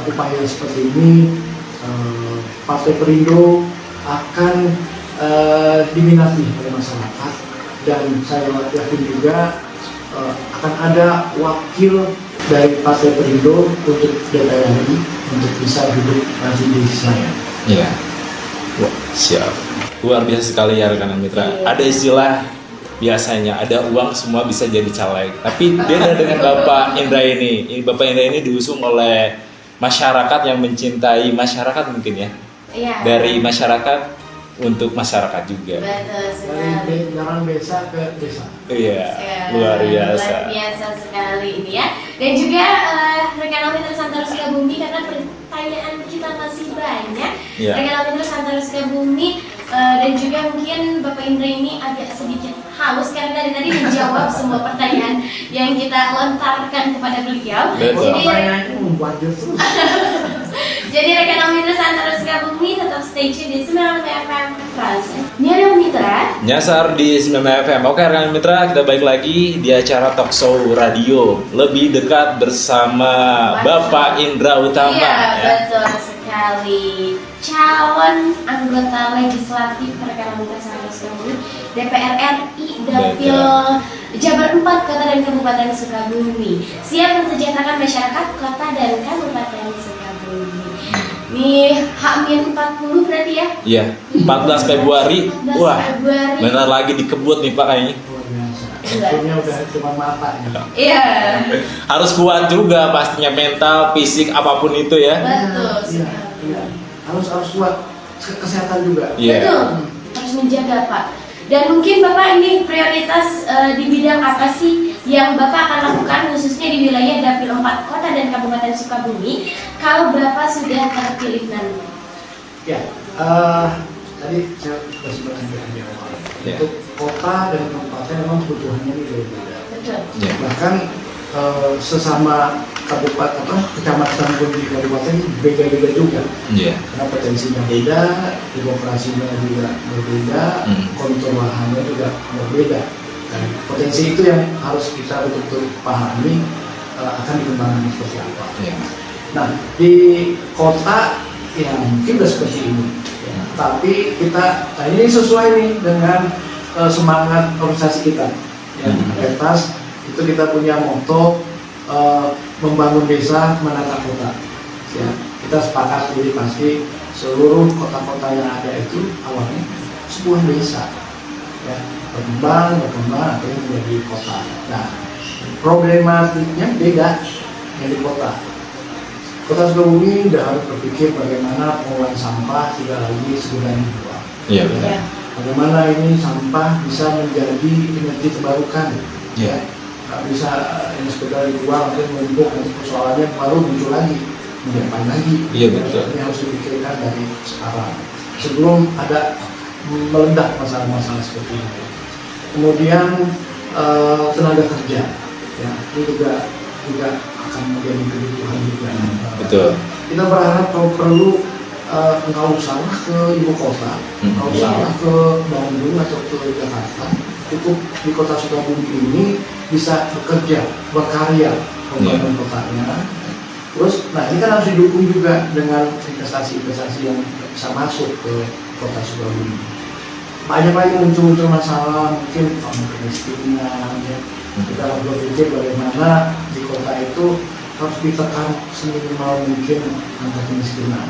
Speaker 3: upaya seperti ini Partai Perindo akan diminati oleh masyarakat, dan saya yakin juga akan ada wakil dari Partai Perindo untuk DPR RI untuk bisa duduk nanti di Senayan.
Speaker 1: Iya. Wah, siap. Luar biasa sekali ya rekan mitra. Ada istilah biasanya ada uang semua bisa jadi caleg. Tapi beda dengan Bapak Indra ini. Bapak Indra ini diusung oleh masyarakat yang mencintai masyarakat mungkin ya.
Speaker 2: Iya.
Speaker 1: Dari masyarakat untuk masyarakat juga.
Speaker 2: Betul sekali.
Speaker 3: Dari jalan desa ke desa.
Speaker 1: Iya, luar biasa.
Speaker 2: Luar biasa sekali ini ya. Dan juga rekan Mitra Santara Sukabumi, karena pertanyaan kita masih banyak. Rekan Mitra Santara Sukabumi dan juga mungkin Bapak Indra ini agak sedikit haus karena dari tadi menjawab semua pertanyaan yang kita lontarkan kepada beliau.
Speaker 1: Betul.
Speaker 3: Pertanyaannya membuat terus.
Speaker 2: Jadi rekan Mitra Santara Sukabumi tetap stay tune di 96 FM Frasa. Nyari Mitra.
Speaker 1: Nyasar di 96 FM. Oke rekan mitra, kita balik lagi di acara talk show radio lebih dekat bersama Bapak Indra Utama.
Speaker 2: Iya, betul sekali. Calon anggota legislatif rekan Mitra Santara Sukabumi DPR RI Dapil Jabar 4 Kota dan Kabupaten Sukabumi, siap mensejahterakan masyarakat kota dan kabupaten Sukabumi. Nih H-40 berarti ya?
Speaker 1: Iya, 14 Februari.
Speaker 2: 14
Speaker 1: Wah,
Speaker 2: Februari.
Speaker 1: bentar lagi dikebut nih Pak kayaknya.
Speaker 3: Luar biasa. Akhirnya udah cuma mata ya.
Speaker 2: Iya.
Speaker 1: Harus kuat juga pastinya, mental, fisik, apapun itu ya.
Speaker 2: Betul
Speaker 3: Iya, iya. Harus kuat kesehatan juga.
Speaker 1: Iya.
Speaker 2: Betul. Harus menjaga Pak. Dan mungkin Bapak ini prioritas di bidang apa sih yang Bapak akan lakukan khususnya di wilayah Dapil 4 Kota dan Kabupaten Sukabumi kalau Bapak sudah terpilih nanti?
Speaker 3: Ya, tadi saya sudah sebutkan di awal.
Speaker 1: Ya.
Speaker 3: Untuk kota dan kabupaten memang kebutuhannya ini berbeda.
Speaker 2: Betul.
Speaker 1: Ya.
Speaker 3: Bahkan sesama kabupaten kecamatan pun di kabupaten beda-beda juga.
Speaker 1: Iya.
Speaker 3: Karena potensinya beda, demokrasinya juga berbeda, kontur lahannya juga berbeda. Dan potensi itu yang harus kita betul-betul pahami akan dikembangkan seperti apa.
Speaker 1: Iya.
Speaker 3: Nah, di kota ya mungkin udah seperti ini. Ya, tapi kita, nah ini sesuai nih dengan semangat organisasi kita. Ya, Retas itu kita punya moto membangun desa, menata kota. Ya, kita sepakat jadi pasti seluruh kota-kota yang ada itu awalnya sebuah desa. Ya, berkembang, akhirnya menjadi kota. Nah, problematiknya beda yang di kota. Kota Sukabumi sudah harus berpikir bagaimana pengolahan sampah tidak lagi sekedar dibuang.
Speaker 1: Iya benar.
Speaker 3: Bagaimana ini sampah bisa menjadi energi terbarukan.
Speaker 1: Iya.
Speaker 3: Nggak bisa ini sekedar dibuang, nanti menumpuk, nanti persoalannya baru muncul lagi, mendepan lagi.
Speaker 1: Iya betul.
Speaker 3: Ini harus dipikirkan dari sekarang, sebelum ada meledak masalah-masalah seperti ini. Kemudian tenaga kerja, ya itu juga akan menjadi kebutuhan juga.
Speaker 1: Betul.
Speaker 3: Kita berharap kalau perlu nggak usah ke ibu kota, nggak usah ke Bandung atau ke Jakarta, cukup di kota Sukabumi ini bisa bekerja, berkarya, membangun kotanya. Terus, nah ini kan harus didukung juga dengan investasi-investasi yang bisa masuk ke kota Sukabumi. banyak lagi muncul masalah, mungkin kemiskinan ya. Kita harus berpikir bagaimana di kota itu harus ditekan seminimal mungkin angka kemiskinan.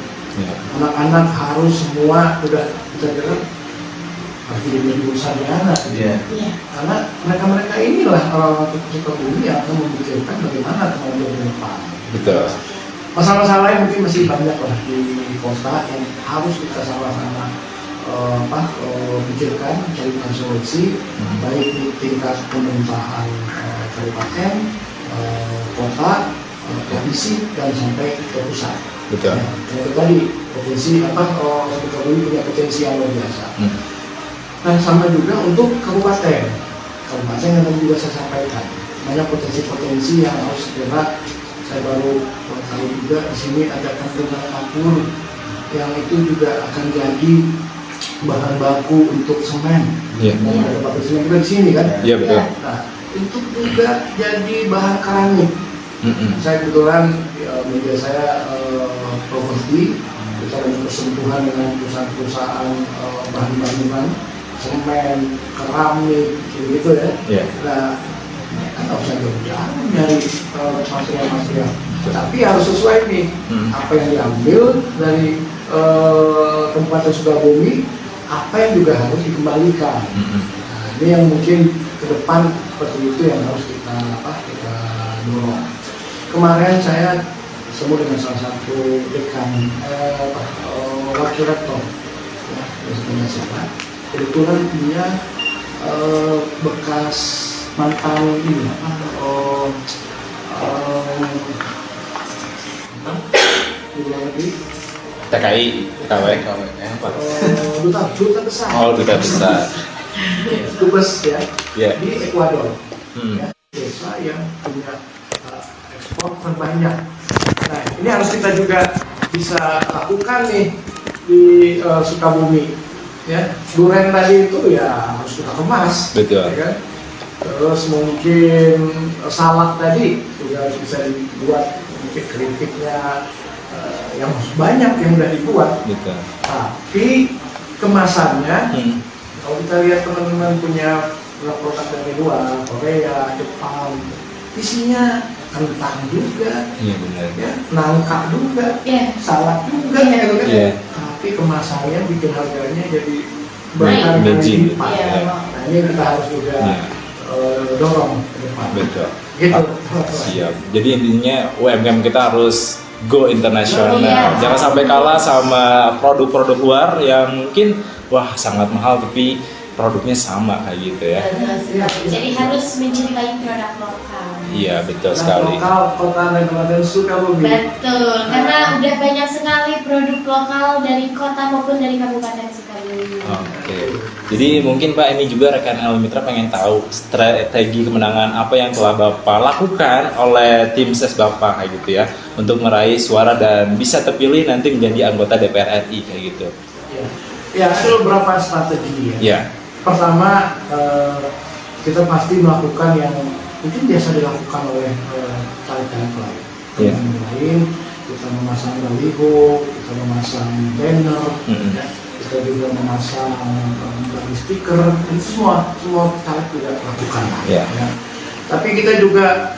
Speaker 3: Anak-anak harus semua udah kita bilang harus jadi sarjana. Karena mereka inilah orang-orang Sukabumi yang akan memikirkan bagaimana kemajuan ke depan.
Speaker 1: Betul.
Speaker 3: Masalah-masalah yang mungkin masih banyak lah di kota yang harus kita sama-sama pikirkan, carikan solusi, baik di tingkat pemerintahan kabupaten, kota, provinsi dan sampai ke pusat.
Speaker 1: Betul.
Speaker 3: Ya, itu tadi provinsi Sukabumi punya potensi yang luar biasa. Dan sama juga untuk kabupaten yang tadi juga saya sampaikan, banyak potensi-potensi yang harus segera. Saya baru tahu juga di sini ada kampung kapur yang itu juga akan jadi bahan baku untuk semen. Dan ada pabrik semen juga di sini kan?
Speaker 1: Iya betul.
Speaker 3: Nah, untuk juga jadi bahan keramik. Saya kebetulan media saya properti, kita ada bersentuhan dengan perusahaan-perusahaan bahan bangunan, semen, keramik, gitu ya. Nah, kan harus ada jauh dari material-material. Tapi harus sesuai nih, apa yang diambil dari Kabupaten Sukabumi, apa yang juga harus dikembalikan. Nah, ini yang mungkin ke depan seperti itu yang harus kita dorong. Kemarin saya bertemu dengan salah satu dekan wakil rektor, ya, kebetulan dia bekas mantan ini
Speaker 1: TKI, KW,
Speaker 3: duta besar.
Speaker 1: Oh, duta besar.
Speaker 3: Dubes ya,
Speaker 1: Iya.
Speaker 3: di Ekuador. Ya, desa yang punya ekspor terbanyak. Nah, ini harus kita juga bisa lakukan nih di Sukabumi. Ya, durian tadi itu ya harus kita kemas.
Speaker 1: Betul.
Speaker 3: Ya kan? Terus mungkin salad tadi juga harus bisa dibuat, mungkin keripiknya yang banyak yang udah dibuat.
Speaker 1: Betul.
Speaker 3: Tapi kemasannya, kalau kita lihat teman-teman punya produk dari luar, Korea, Jepang, isinya kentang juga,
Speaker 1: Iya benar.
Speaker 3: ya, nangka juga, salad juga, gitu kan. Tapi kemasannya bikin harganya jadi berkali-kali lipat. Nah, ini kita harus juga dorong ke depan.
Speaker 1: Betul.
Speaker 3: Gitu.
Speaker 1: Siap. Jadi intinya UMKM kita harus go internasional. Jangan sampai kalah sama produk-produk luar yang mungkin wah sangat mahal tapi produknya sama kayak gitu ya.
Speaker 2: Jadi harus mencintai produk lokal.
Speaker 1: Iya betul sekali.
Speaker 3: Lokal kota dan kabupaten Sukabumi.
Speaker 2: Betul, karena udah banyak sekali produk lokal dari kota maupun dari kabupaten Sukabumi.
Speaker 1: Oke. Jadi mungkin Pak ini juga rekan El Mitra pengen tahu strategi kemenangan apa yang telah Bapak lakukan oleh tim ses Bapak kayak gitu ya untuk meraih suara dan bisa terpilih nanti menjadi anggota DPR RI kayak gitu.
Speaker 3: Ya, ada beberapa strategi ya.
Speaker 1: Ya.
Speaker 3: Pertama, kita pasti melakukan yang mungkin biasa dilakukan oleh caleg-caleg lain.
Speaker 1: Iya.
Speaker 3: Yang lain, kita memasang baliho, kita memasang banner, ya, kita juga memasang stiker, itu semua caleg tidak lakukan.
Speaker 1: Iya.
Speaker 3: Ya. Tapi kita juga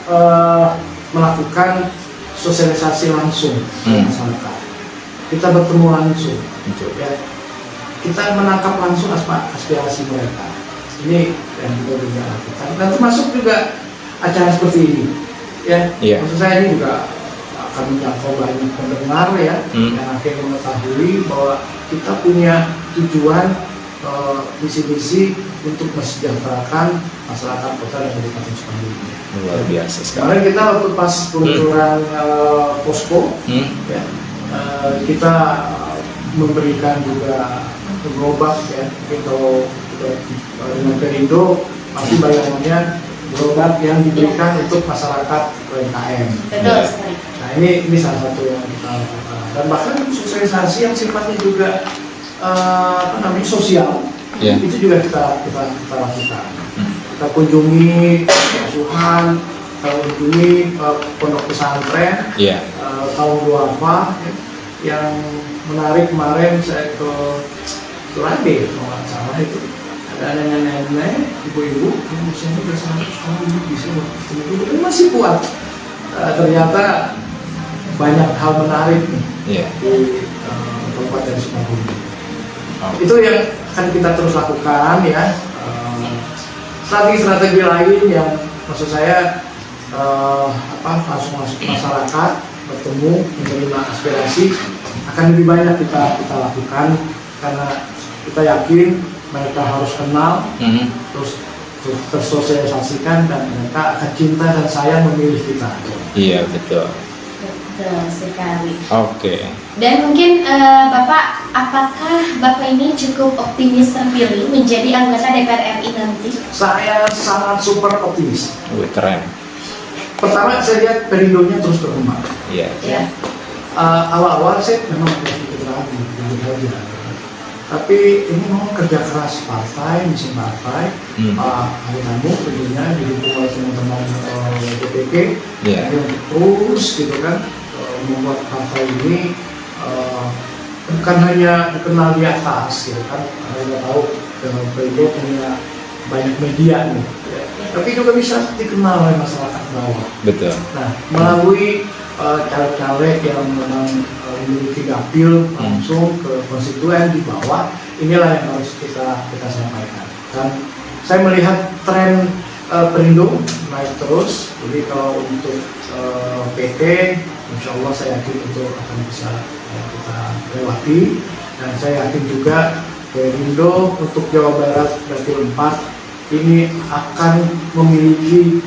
Speaker 3: melakukan sosialisasi langsung ke masyarakat. Kita bertemu langsung, ya. Kita menangkap langsung aspirasi mereka. Ini yang kita juga lakukan. Dan termasuk juga acara seperti ini, ya. Maksud saya ini juga akan menjangkau banyak pendengar ya, yang akhirnya mengetahui bahwa kita punya tujuan misi-misi untuk mensejahterakan masyarakat kota dan kabupaten Sukabumi.
Speaker 1: Luar biasa sekali.
Speaker 3: Kemarin kita waktu pas peluncuran posko, ya, kita memberikan juga gerobak ya, mungkin kalau dengan Perindo pasti bayangannya gerobak yang diberikan untuk masyarakat UMKM.
Speaker 2: Betul sekali.
Speaker 3: Nah ini salah satu yang kita lakukan. Dan bahkan sosialisasi yang sifatnya juga sosial, itu juga kita lakukan. Kita kunjungi asuhan, kita kunjungi pondok pesantren, kaum duafa, yang menarik kemarin saya ke Turade kalau nggak salah itu ada nenek-nenek, ibu-ibu yang usianya udah 100 tahun bisa bertemu masih kuat. Ternyata banyak hal menarik nih di Kabupaten Sukabumi. Itu yang akan kita terus lakukan ya. Strategi-strategi lain yang maksud saya langsung masuk masyarakat, bertemu, menerima aspirasi akan lebih banyak kita lakukan karena kita yakin mereka harus kenal, terus tersosialisasikan dan mereka akan cinta dan sayang memilih kita.
Speaker 1: Iya betul.
Speaker 2: Betul sekali.
Speaker 1: Oke.
Speaker 2: Dan mungkin Bapak, apakah Bapak ini cukup optimis terpilih menjadi anggota DPR RI nanti?
Speaker 3: Saya sangat super optimis.
Speaker 1: Keren.
Speaker 3: Pertama saya lihat Perindonya terus berkembang.
Speaker 1: Iya.
Speaker 2: Ya.
Speaker 3: Awal-awal saya memang sedikit ragu, jujur aja. Tapi ini memang kerja keras partai, mesin partai. Pak Hari Namu tentunya didukung oleh teman-teman DPP yang terus gitu kan membuat partai ini bukan hanya dikenal di atas, gitu kan. Kita tahu Perindo punya banyak media nih, ya. Tapi juga bisa dikenal oleh masyarakat bawah.
Speaker 1: Betul.
Speaker 3: Nah, melalui caleg-caleg yang memang memiliki dapil langsung ke konstituen di bawah, inilah yang harus kita sampaikan. Dan saya melihat tren Perindo naik terus. Jadi kalau untuk PT, insya Allah saya yakin itu akan bisa kita lewati. Dan saya yakin juga Perindo untuk Jawa Barat dapil 4 ini akan memiliki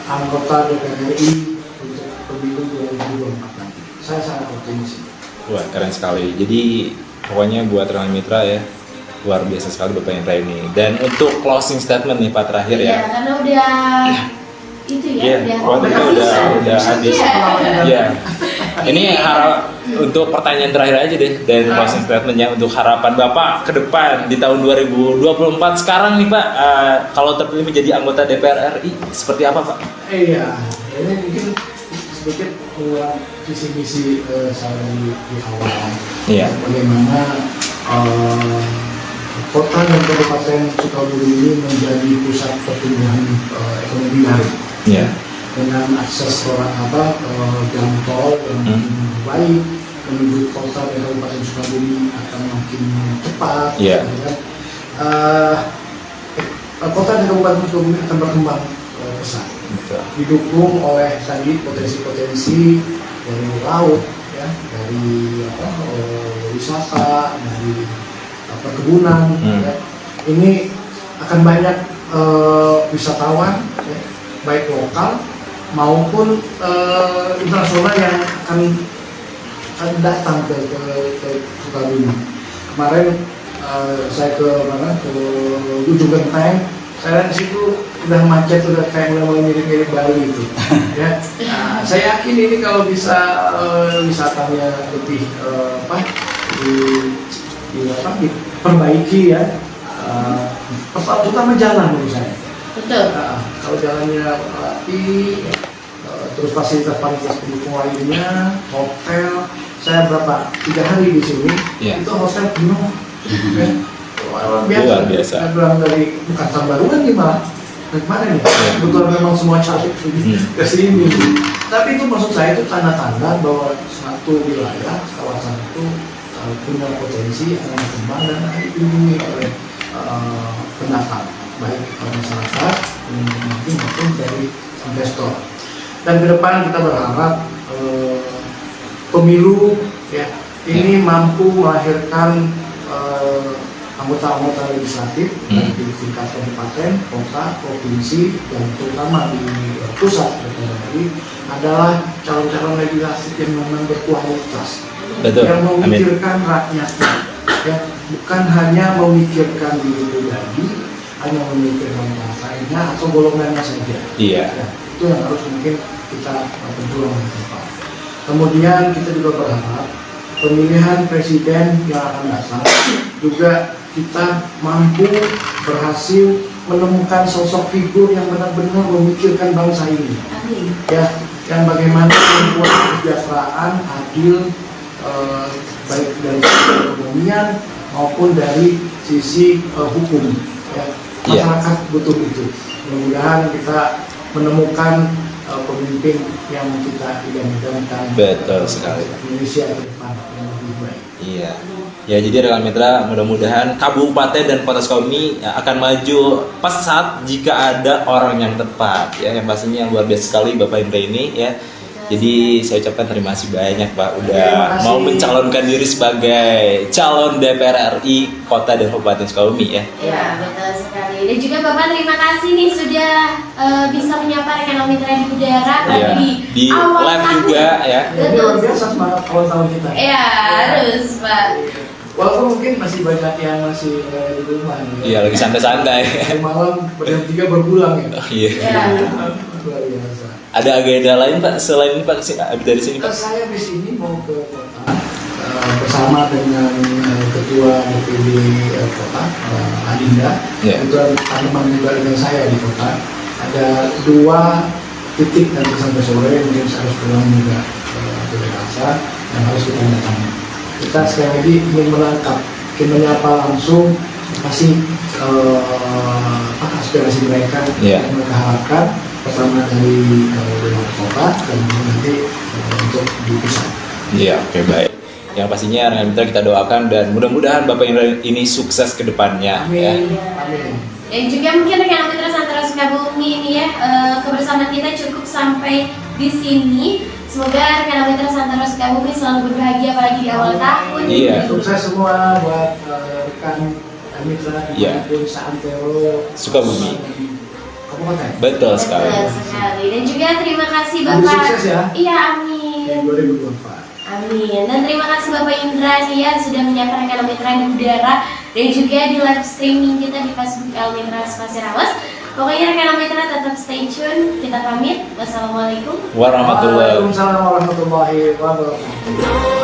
Speaker 3: anggota DPR RI untuk pemilu 2024 nanti. Saya sangat optimis.
Speaker 1: Wah, keren sekali. Jadi pokoknya buat Rekan Mitra ya, luar biasa sekali Bapak Indra ini. Dan untuk closing statement nih Pak terakhir ya.
Speaker 2: Iya, karena udah itu ya,
Speaker 1: waktunya udah habis. Iya. Ini untuk pertanyaan terakhir aja deh, dan closing statementnya untuk harapan Bapak ke depan di tahun 2024 sekarang nih Pak, kalau terpilih menjadi anggota DPR RI seperti apa Pak?
Speaker 3: Iya, ini mungkin sedikit mengulang visi misi saya di awal.
Speaker 1: Iya.
Speaker 3: Bagaimana kota dan kabupaten Sukabumi ini menjadi pusat pertumbuhan ekonomi baru.
Speaker 1: Iya.
Speaker 3: Dengan akses jalan tol yang baik menuju kota dan kabupaten Sukabumi akan makin cepat.
Speaker 1: Iya.
Speaker 3: Kota dan kabupaten Sukabumi akan berkembang pesat. Didukung oleh tadi potensi-potensi dari laut, ya, dari wisata, dari perkebunan. Ya. Ini akan banyak wisatawan, ya, baik lokal maupun internasional yang akan datang ke Sukabumi. Kemarin saya ke Ujung Genteng, saya lihat di situ udah macet, udah kayak mulai mirip-mirip Bali itu. Ya, saya yakin ini kalau bisa wisatanya lebih diperbaiki ya, terutama jalan menurut saya.
Speaker 2: Betul.
Speaker 3: Kalau jalannya rapi, terus fasilitas pendukung lainnya, hotel. Saya 3 hari di sini, itu hotel penuh. Ya. Luar biasa. Saya bilang dari bukan Tambaruan nih malah. Kemana nih? Kebetulan memang semua cari ke sini. Tapi itu maksud saya itu tanda-tanda bahwa suatu wilayah, kawasan itu punya potensi akan berkembang dan akan dilindungi oleh pendatang, baik masyarakat maupun dari investor. Dan ke depan kita berharap pemilu ya ini mampu melahirkan anggota-anggota legislatif di tingkat kabupaten, kota, provinsi, dan terutama di pusat DPR adalah calon-calon legislatif yang memang berkualitas.
Speaker 1: Betul.
Speaker 3: Yang memikirkan rakyatnya, ya, bukan hanya memikirkan diri pribadi, hanya memikirkan partainya atau golongannya saja.
Speaker 1: Iya.
Speaker 3: Ya, itu yang harus mungkin kita berjuang ke depan. Kemudian kita juga berharap pemilihan presiden yang akan datang juga kita mampu berhasil menemukan sosok figur yang benar-benar memikirkan bangsa ini.
Speaker 2: Amin.
Speaker 3: Ya, yang bagaimana membuat kesejahteraan adil, baik dari segi ekonomian maupun dari sisi hukum. Ya.
Speaker 1: Iya.
Speaker 3: Masyarakat butuh itu. Mudah-mudahan kita menemukan pemimpin yang kita idam-idamkan.
Speaker 1: Betul sekali.
Speaker 3: Indonesia ke depan yang lebih baik.
Speaker 1: Iya. Ya, jadi rekan mitra, mudah-mudahan kabupaten dan kota Sukabumi akan maju pesat jika ada orang yang tepat ya, yang pastinya luar biasa sekali Bapak Indra ini ya. Jadi saya ucapkan terima kasih banyak Pak udah
Speaker 3: Terima kasih.
Speaker 1: mau mencalonkan diri sebagai calon DPR RI Kota dan Kabupaten Sukabumi ya.
Speaker 2: Ya, betul sekali. Dan juga Bapak terima kasih nih sudah bisa menyapa rekan mitra di udara
Speaker 1: Iya. Di
Speaker 2: awal
Speaker 1: live
Speaker 2: tahun.
Speaker 1: juga ya.
Speaker 3: Ya, luar biasa semangat awal tahun kita.
Speaker 2: Iya, harus Pak.
Speaker 3: Walaupun mungkin masih banyak yang masih di rumah.
Speaker 1: Iya, lagi santai-santai.
Speaker 3: Di malam jam 3 berpulang ya.
Speaker 1: Iya.
Speaker 2: Ya.
Speaker 3: Luar biasa.
Speaker 1: Ada agenda lain Pak selain ini Pak dari sini Pak?
Speaker 3: Saya di sini mau ke kota bersama dengan ketua DPD kota Adinda.
Speaker 1: Ya.
Speaker 3: Kebetulan teman juga dengan saya di kota. Ada 2 titik nanti sampai sore mungkin saya harus pulang juga ke Jakarta yang harus kita datangi. Kita sekali lagi ingin melengkap, ingin menyapa langsung kasih aspirasi mereka
Speaker 1: Iya.
Speaker 3: yang mereka harapkan. Pertama dari Dewan Kota dan nanti untuk dipisah.
Speaker 1: Iya, oke baik. Yang pastinya rekan mitra kita doakan dan mudah-mudahan Bapak Indra ini sukses ke depannya ya.
Speaker 3: Amin. Amin.
Speaker 2: Dan juga mungkin rekan mitra Santara Sukabumi ini ya, kebersamaan kita cukup sampai di sini. Semoga rekan mitra Santara Sukabumi selalu berbahagia apalagi di awal tahun.
Speaker 1: Iya.
Speaker 3: Sukses semua buat rekan mitra
Speaker 1: Iya.
Speaker 3: dimanapun seantero
Speaker 1: Sukabumi.
Speaker 3: Kabupaten.
Speaker 1: Betul sekali.
Speaker 2: Betul sekali. Dan juga terima kasih
Speaker 3: Selalu
Speaker 2: Bapak.
Speaker 3: sukses ya.
Speaker 2: Iya,
Speaker 3: Di
Speaker 2: amin.
Speaker 3: 2024.
Speaker 2: Amin. Dan terima kasih Bapak Indra nih ya sudah menyapa rekan mitra di udara dan juga di live streaming kita di Facebook El Mitra Spasirawes. Pokoknya rekan mitra tetap stay tune. Kita pamit. Wassalamualaikum.
Speaker 1: Warahmatullahi
Speaker 3: Waalaikumsalam warahmatullahi wabarakatuh.